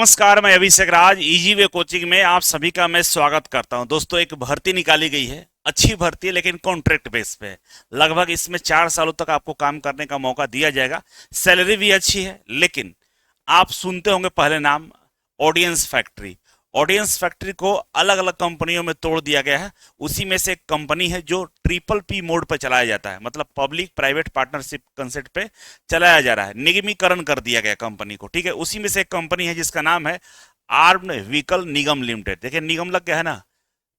नमस्कार, मैं अभिषेक राज easy way coaching में आप सभी का मैं स्वागत करता हूं। दोस्तों, एक भर्ती निकाली गई है, अच्छी भर्ती है लेकिन कॉन्ट्रैक्ट बेस पे है। लगभग इसमें 4 सालों तक आपको काम करने का मौका दिया जाएगा। सैलरी भी अच्छी है, लेकिन आप सुनते होंगे पहले नाम ऑडियंस फैक्ट्री। ऑडियंस फैक्ट्री को अलग अलग कंपनियों में तोड़ दिया गया है। उसी में से एक कंपनी है जो ट्रिपल पी मोड पर चलाया जाता है, मतलब पब्लिक प्राइवेट पार्टनरशिप कंसेप्ट पे चलाया जा रहा है। निगमीकरण कर दिया गया कंपनी को, ठीक है। उसी में से एक कंपनी है जिसका नाम है आर्म्ड व्हीकल निगम लिमिटेड। देखिए, निगम लग गया है ना,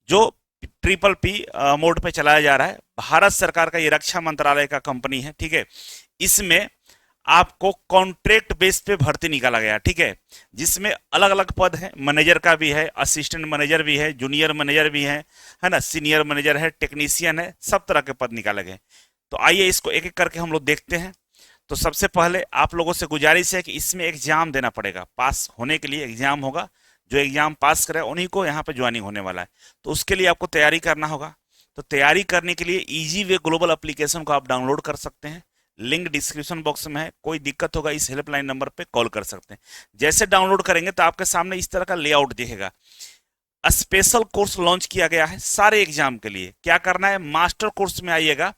जो ट्रिपल पी मोड पे चलाया जा रहा है। भारत सरकार का ये रक्षा मंत्रालय का कंपनी है, ठीक है। इसमें आपको कॉन्ट्रैक्ट बेस पे भर्ती निकाला गया, ठीक है, जिसमें अलग अलग पद हैं। मैनेजर का भी है, असिस्टेंट मैनेजर भी है, जूनियर मैनेजर भी है ना, सीनियर मैनेजर है, टेक्नीशियन है, सब तरह के पद निकाले गए। तो आइए इसको एक एक करके हम लोग देखते हैं। तो सबसे पहले आप लोगों से गुजारिश है कि इसमें एग्जाम देना पड़ेगा। पास होने के लिए एग्जाम होगा। जो एग्जाम पास करे उन्हीं को यहाँ पे ज्वाइनिंग होने वाला है। तो उसके लिए आपको तैयारी करना होगा। तो तैयारी करने के लिए इजी वे ग्लोबल एप्लीकेशन को आप डाउनलोड कर सकते हैं। लिंक डिस्क्रिप्शन बॉक्स में है। कोई दिक्कत होगा इस हेल्पलाइन नंबर पे कॉल कर सकते हैं। जैसे डाउनलोड करेंगे तो आपके सामने इस तरह का लेआउट दिखेगा। स्पेशल कोर्स लॉन्च किया गया है सारे एग्जाम के लिए। क्या करना है, मास्टर कोर्स में आइएगा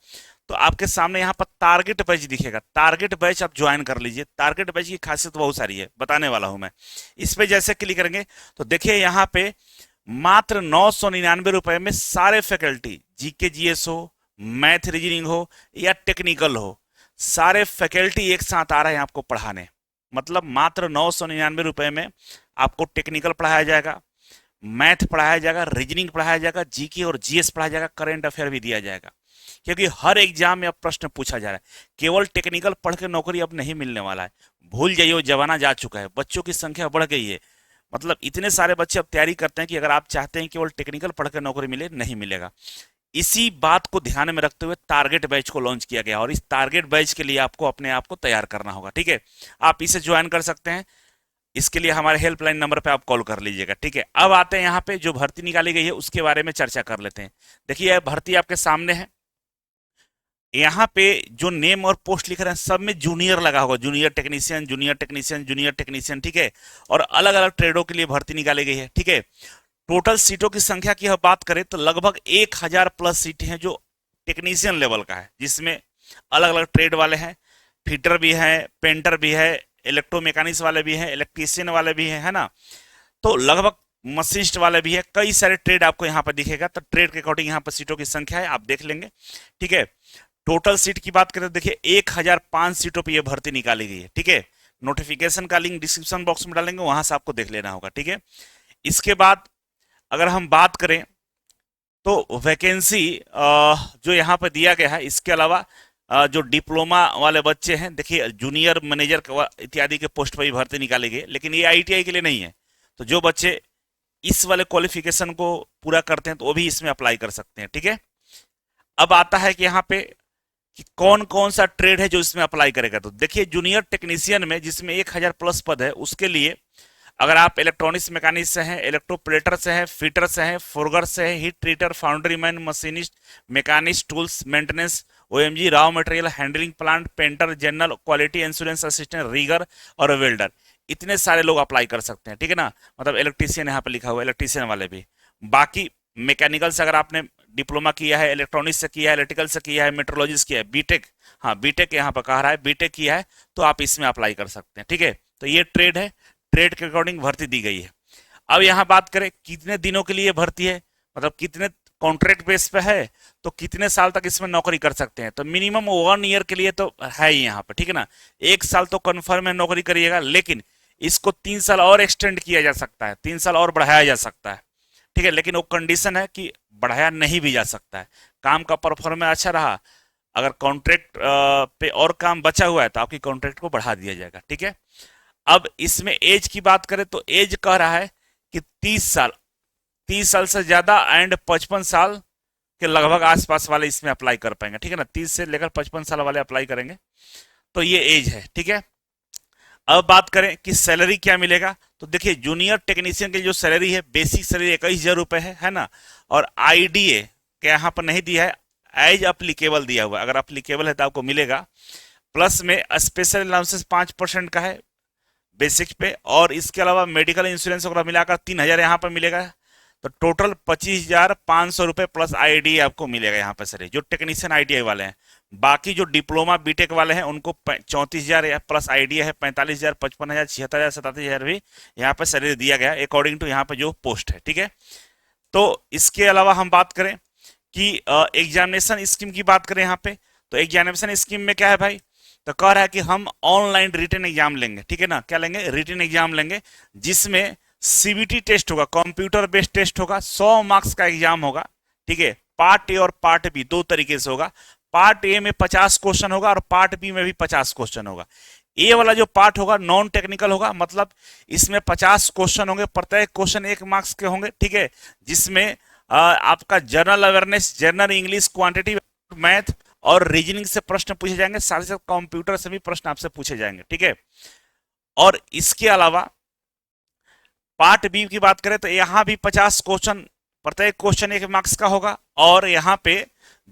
तो आपके सामने यहाँ पर टारगेट बैच दिखेगा। टारगेट बैच आप ज्वाइन कर लीजिए। टारगेट बैच की खासियत बहुत सारी है, बताने वाला हूं मैं। इस पे जैसे क्लिक करेंगे तो देखिए यहाँ पे मात्र 999 रुपए में सारे फैकल्टी, जीके जीएस हो, मैथ रीजनिंग हो या टेक्निकल हो, सारे फैकल्टी एक साथ आ रहे हैं आपको पढ़ाने। मतलब मात्र 999 रुपए में आपको टेक्निकल पढ़ाया जाएगा, मैथ पढ़ाया जाएगा, रीजनिंग पढ़ाया जाएगा, जीके और जीएस पढ़ाया जाएगा, करंट अफेयर भी दिया जाएगा। क्योंकि हर एग्जाम में अब प्रश्न पूछा जा रहा है। केवल टेक्निकल पढ़ के नौकरी अब नहीं मिलने वाला है। भूल जाइए, वो जमाना जा चुका है। बच्चों की संख्या बढ़ गई है। मतलब इतने सारे बच्चे अब तैयारी करते हैं कि अगर आप चाहते हैं केवल टेक्निकल पढ़ के नौकरी मिले, नहीं मिलेगा। इसी बात को ध्यान में रखते हुए टारगेट बैच को लॉन्च किया गया और इस टारगेट बैच के लिए आपको अपने आप को तैयार करना होगा, ठीक है। आप इसे ज्वाइन कर सकते हैं। इसके लिए हमारे हेल्पलाइन नंबर पे आप कॉल कर लीजिएगा, ठीक है। अब आते हैं यहाँ पे जो भर्ती निकाली गई है उसके बारे में चर्चा कर लेते हैं। देखिए, यह भर्ती आपके सामने है। यहाँ पे जो नेम और पोस्ट लिख रहे हैं सब में जूनियर लगा होगा। Junior technician, junior technician, junior technician, ठीक है। और अलग अलग ट्रेडों के लिए भर्ती निकाली गई है, ठीक है। टोटल सीटों की संख्या की हम बात करें तो लगभग 1000 प्लस सीटें हैं जो टेक्नीशियन लेवल का है, जिसमें अलग अलग ट्रेड वाले हैं। फिटर भी है, पेंटर भी है, इलेक्ट्रोमैकेनिक्स वाले भी हैं, इलेक्ट्रीशियन वाले भी हैं, है ना। तो लगभग मशीनिस्ट वाले भी है। कई सारे ट्रेड आपको यहाँ पर दिखेगा। तो ट्रेड के अकॉर्डिंग यहाँ पर सीटों की संख्या है, आप देख लेंगे, ठीक है। टोटल सीट की बात करें तो देखिए 1005 सीटों पर यह भर्ती निकाली गई है, ठीक है। नोटिफिकेशन का लिंक डिस्क्रिप्शन बॉक्स में डालेंगे, वहां से आपको देख लेना होगा, ठीक है। इसके बाद अगर हम बात करें तो वैकेंसी जो यहाँ पर दिया गया है, इसके अलावा जो डिप्लोमा वाले बच्चे हैं, देखिए जूनियर मैनेजर इत्यादि के पोस्ट पर भी भर्ती निकाली गई, लेकिन ये आईटीआई के लिए नहीं है। तो जो बच्चे इस वाले क्वालिफिकेशन को पूरा करते हैं तो वो भी इसमें अप्लाई कर सकते हैं, ठीक है। अब आता है कि यहाँ पे कि कौन कौन सा ट्रेड है जो इसमें अप्लाई करेगा। तो देखिए, जूनियर टेक्नीशियन में जिसमें 1000 प्लस पद है, उसके लिए अगर आप इलेक्ट्रॉनिक्स मैकेनिक से हैं, इलेक्ट्रोप्लेटर से हैं, फिटर से हैं, फोरगर से हैं, heat treater, foundry man, machinist, mechanist, tools maintenance, OMG, raw material handling plant, painter, general quality insurance assistant, rigger और वेल्डर, इतने सारे लोग अप्लाई कर सकते हैं, ठीक है ना। मतलब इलेक्ट्रीशियन यहाँ पे लिखा हुआ है, इलेक्ट्रीशियन वाले भी। बाकी मैकेनिकल से अगर आपने डिप्लोमा किया है, इलेक्ट्रॉनिक्स से किया है, इलेक्ट्रिकल से किया है, मेट्रोलॉजी से किया है, बीटेक, हाँ बीटेक यहाँ पर कह रहा है, बीटेक किया है, तो आप इसमें अप्लाई कर सकते हैं, ठीक है। तो ये ट्रेड है। ट्रेड के अकॉर्डिंग भर्ती दी गई है। अब यहाँ बात करें कितने दिनों के लिए भर्ती है, मतलब कितने कॉन्ट्रैक्ट बेस पे है, तो कितने साल तक इसमें नौकरी कर सकते हैं। तो मिनिमम 1 ईयर के लिए तो है ही यहाँ पे, ठीक है ना। 1 साल तो कन्फर्म है नौकरी करिएगा, लेकिन इसको 3 साल और एक्सटेंड किया जा सकता है, 3 साल और बढ़ाया जा सकता है, ठीक है। लेकिन वो कंडीशन है कि बढ़ाया नहीं भी जा सकता है। काम का परफॉर्मेंस अच्छा रहा, अगर कॉन्ट्रैक्ट पे और काम बचा हुआ है तो आपकी कॉन्ट्रैक्ट को बढ़ा दिया जाएगा, ठीक है। अब इसमें एज की बात करें तो एज कह रहा है कि 30 साल, 30 साल से ज्यादा एंड 55 साल के लगभग आसपास वाले इसमें अप्लाई कर पाएंगे, ठीक है ना। 30 से लेकर 55 साल वाले अप्लाई करेंगे, तो ये एज है, ठीक है। अब बात करें कि सैलरी क्या मिलेगा, तो देखिए जूनियर टेक्नीशियन की जो सैलरी है, बेसिक सैलरी 21,000 रुपए है ना। और आईडीए के यहाँ पर नहीं दिया है, एज अप्लीकेबल दिया हुआ है। अगर अप्लीकेबल है तो आपको मिलेगा। प्लस में स्पेशल अलाउंसेस 5% का है, बेसिक पे, और इसके अलावा मेडिकल इंश्योरेंस वगैरह मिलाकर 3,000 यहाँ पर मिलेगा। तो टोटल 25,500 रुपये प्लस आईडी आपको मिलेगा यहाँ पर सर, जो टेक्नीशियन आईटीआई वाले हैं। बाकी जो डिप्लोमा बीटेक वाले हैं उनको 34,000 प्लस आईडिया है, 45,000, 55,000, 76,000, 37,000 भी यहाँ पर सैलरी दिया गया अकॉर्डिंग टू यहाँ पर जो पोस्ट है। ठीक है, तो इसके अलावा हम बात करें कि एग्जामिनेशन स्कीम की बात करें यहाँ पे, तो एग्जामिनेशन स्कीम में क्या है भाई, तो कह रहा है कि हम ऑनलाइन रिटन एग्जाम लेंगे। ठीक है ना, क्या लेंगे, रिटन एग्जाम लेंगे, जिसमें सीबीटी टेस्ट होगा, कंप्यूटर बेस्ड टेस्ट होगा, 100 मार्क्स का एग्जाम होगा। ठीक है, पार्ट ए और पार्ट बी दो तरीके से होगा। पार्ट ए में 50 क्वेश्चन होगा और पार्ट बी में भी 50 क्वेश्चन होगा। ए वाला जो पार्ट होगा नॉन टेक्निकल होगा, मतलब इसमें 50 क्वेश्चन होंगे, प्रत्येक क्वेश्चन 1 मार्क्स के होंगे। ठीक है, जिसमें आपका general awareness, general English, quantity math और रीजनिंग से प्रश्न पूछे जाएंगे, साथ ही साथ कंप्यूटर से भी प्रश्न आपसे पूछे जाएंगे। ठीक है, और इसके अलावा पार्ट बी की बात करें तो यहाँ भी 50 क्वेश्चन, प्रत्येक क्वेश्चन 1 मार्क्स का होगा, और यहाँ पे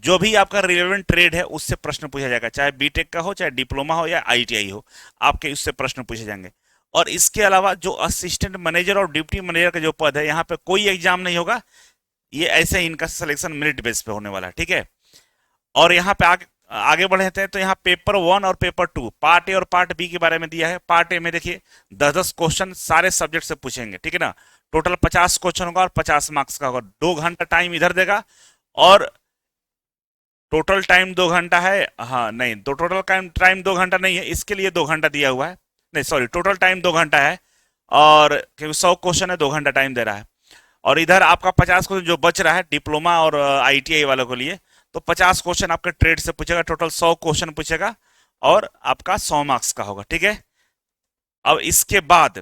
जो भी आपका रिलेवेंट ट्रेड है उससे प्रश्न पूछा जाएगा, चाहे बीटेक का हो, चाहे डिप्लोमा हो या आईटीआई हो, आपके उससे प्रश्न पूछे जाएंगे। और इसके अलावा जो असिस्टेंट मैनेजर और डिप्टी मैनेजर का जो पद है, यहाँ पे कोई एग्जाम नहीं होगा, ये ऐसे ही इनका सिलेक्शन मेरिट बेस पे होने वाला है। ठीक है, और यहाँ पे आगे बढ़ते हैं तो यहाँ पेपर 1 और पेपर 2, पार्ट ए और पार्ट बी के बारे में दिया है। पार्ट ए में देखिए 10-10 क्वेश्चन सारे सब्जेक्ट से पूछेंगे। ठीक है ना, टोटल 50 क्वेश्चन होगा और 50 मार्क्स का होगा। 2 घंटा टाइम इधर देगा, और टोटल टाइम 2 घंटा है, हाँ नहीं, तो टोटल टाइम 2 घंटा नहीं है, इसके लिए 2 घंटा दिया हुआ है, नहीं सॉरी, टोटल टाइम 2 घंटा है, और क्योंकि 100 क्वेश्चन है 2 घंटा टाइम दे रहा है। और इधर आपका 50 क्वेश्चन जो बच रहा है डिप्लोमा और आईटीआई वालों के लिए, तो 50 क्वेश्चन आपके ट्रेड से पूछेगा, टोटल 100 क्वेश्चन पूछेगा, और आपका 100 मार्क्स का होगा। ठीक है, अब इसके बाद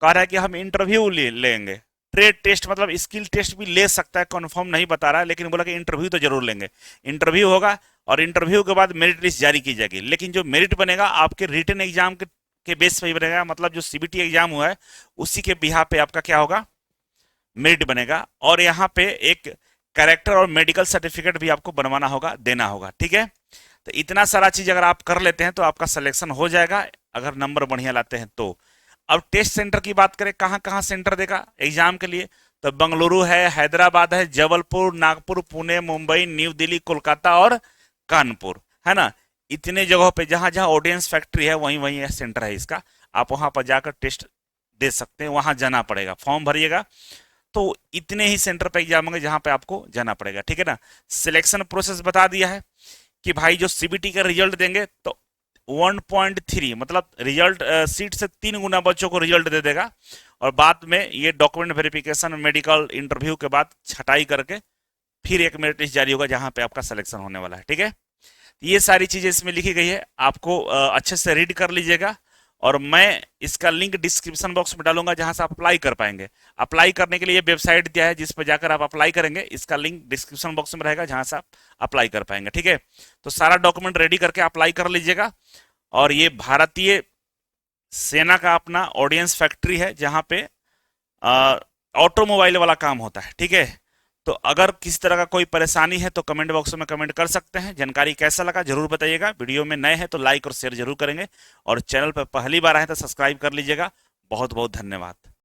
कह रहा है कि हम इंटरव्यू लेंगे। ट्रेड टेस्ट मतलब स्किल टेस्ट भी ले सकता है, कंफर्म नहीं बता रहा है, लेकिन बोला कि इंटरव्यू तो जरूर लेंगे। इंटरव्यू होगा, और इंटरव्यू के बाद मेरिट लिस्ट जारी की जाएगी, लेकिन जो मेरिट बनेगा आपके रिटन एग्जाम के बेस पर ही बनेगा, मतलब जो सीबीटी एग्जाम हुआ है उसी के बिहार पे आपका क्या होगा, मेरिट बनेगा। और यहाँ पे एक कैरेक्टर और मेडिकल सर्टिफिकेट भी आपको बनवाना होगा, देना होगा। ठीक है, तो इतना सारा चीज अगर आप कर लेते हैं तो आपका सिलेक्शन हो जाएगा, अगर नंबर बढ़िया लाते हैं तो। अब टेस्ट सेंटर की बात करें, कहाँ कहाँ सेंटर देगा एग्जाम के लिए, तो बेंगलुरु है, हैदराबाद है, जबलपुर, नागपुर, पुणे, मुंबई, न्यू दिल्ली, कोलकाता और कानपुर, है ना। इतने जगहों पे जहां जहां ऑडियंस फैक्ट्री है वहीं वहीं सेंटर है इसका, आप वहां पर जाकर टेस्ट दे सकते हैं, वहां जाना पड़ेगा, फॉर्म भरिएगा, तो इतने ही सेंटर पे एग्जाम होंगे जहां पे आपको जाना पड़ेगा। ठीक है ना, सिलेक्शन प्रोसेस बता दिया है कि भाई जो सीबीटी का रिजल्ट देंगे तो 1.3 मतलब रिजल्ट सीट से 3 गुना बच्चों को रिजल्ट दे देगा, और बाद में ये डॉक्यूमेंट वेरिफिकेशन, मेडिकल इंटरव्यू के बाद छटाई करके फिर एक मेरिट लिस्ट जारी होगा जहां पे आपका सिलेक्शन होने वाला है। ठीक है, ये सारी चीजें इसमें लिखी गई है, आपको अच्छे से रीड कर लीजिएगा, और मैं इसका लिंक डिस्क्रिप्शन बॉक्स में डालूंगा जहां से आप अप्लाई कर पाएंगे। अप्लाई करने के लिए वेबसाइट दिया है जिस पर जाकर आप अप्लाई करेंगे, इसका लिंक डिस्क्रिप्शन बॉक्स में रहेगा जहां से आप अप्लाई कर पाएंगे। ठीक है, तो सारा डॉक्यूमेंट रेडी करके अप्लाई कर लीजिएगा। और ये भारतीय सेना का अपना ऑडियंस फैक्ट्री है जहां पे ऑटोमोबाइल वाला काम होता है। ठीक है, तो अगर किसी तरह का कोई परेशानी है तो कमेंट बॉक्स में कमेंट कर सकते हैं। जानकारी कैसा लगा जरूर बताइएगा, वीडियो में नए हैं तो लाइक और शेयर जरूर करेंगे, और चैनल पर पहली बार आए तो सब्सक्राइब कर लीजिएगा। बहुत बहुत धन्यवाद।